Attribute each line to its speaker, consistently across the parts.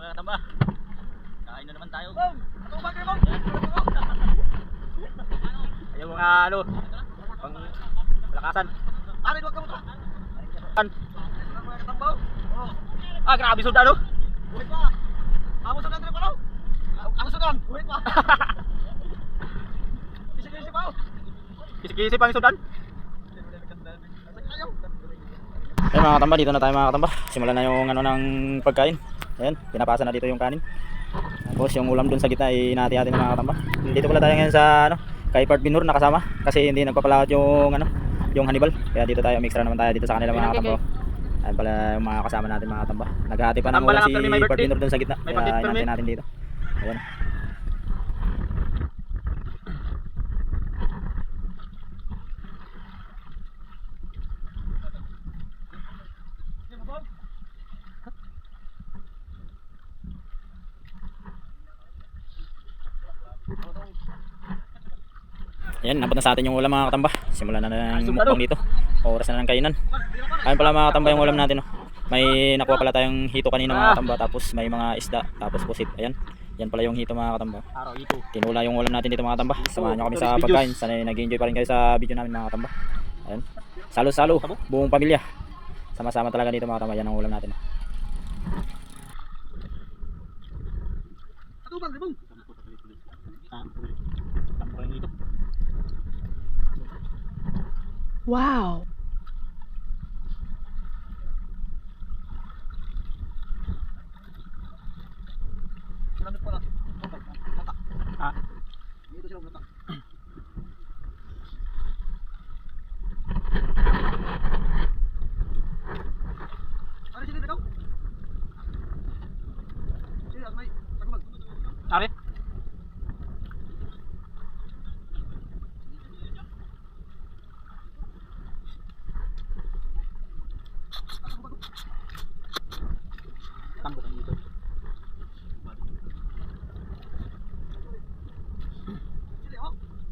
Speaker 1: mga tamba. Kain na naman tayo. Ayaw mga ano, pang malakasan. Ah, grabe sudan ano? Kisi-kisi pang sudan. Ayan mga katamba, dito na tayo mga katamba. Simulan na yung ano ng pagkain. Ayan, pinapasa na dito yung kanin. Tapos yung ulam dun sa gitna ay hinati-hati na mga katamba. Dito pala tayo ngayon sa ano, kay Part Binur nakasama kasi hindi nagpapalawat yung ano, yung Hannibal. Kaya dito tayo mixtra naman tayo dito sa kanila mga katamba. Ayan pala yung mga kasama natin mga katamba. Naghahati pa ng ulam si Part Binur dun sa gitna. Kaya hinati natin dito. Ayan. Ayan, nabot na sa atin yung ulam mga katamba. Simulan na ng mukbang dito. Oras na ng kainan. Ayun pala mga katamba yung ulam natin. May nakuha pala tayong hito kanina mga katamba. Tapos may mga isda. Tapos pusit. Ayan. Yan pala yung hito mga katamba. Tinula yung ulam natin dito mga katamba. Samahan nyo kami sa pagkain. Sana nag-enjoy pa rin kayo sa video namin mga katamba. Ayan. Salo-salo. Buong pamilya. Sama-sama talaga dito mga katamba. Yan ang ulam natin.
Speaker 2: Wow.
Speaker 1: Ari? Tambok dito.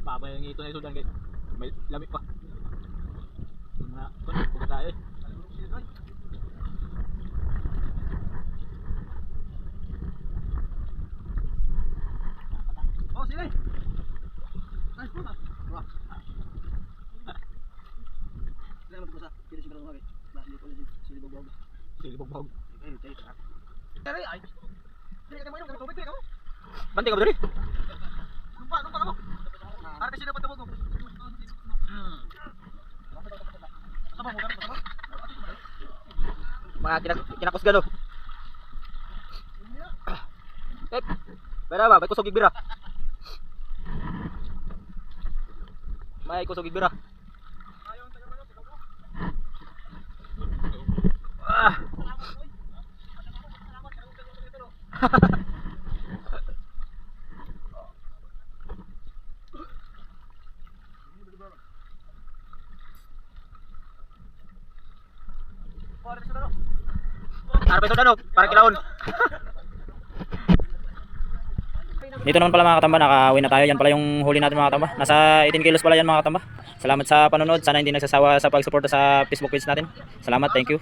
Speaker 1: Baba yung ito na isudan guys. May lamig pa. Puga tayo. Oh, sige. Nice po na. Wah. Sila mo sa pili siguro mo guys. Basta dito ulit sili bobog. Sili bobog. Ay, ay. Ay. Dili ka mo yung tubig ka mo. Bante ka ba diri? Numpa ka mo. Ara kasi dapat tubog. Mga kinakusgano. Pera ba? May kusog gigbira. May kusog gigbira. Ah. Para peso dano, para kilaon. Dito naman pala mga katamba, nakawin na tayo. Yan pala yung huli natin mga katamba. Nasa 18 kilos pala yan mga katamba. Salamat sa panonood. Sana hindi nagsasawa sa pagsuporta sa Facebook page natin. Salamat, thank you.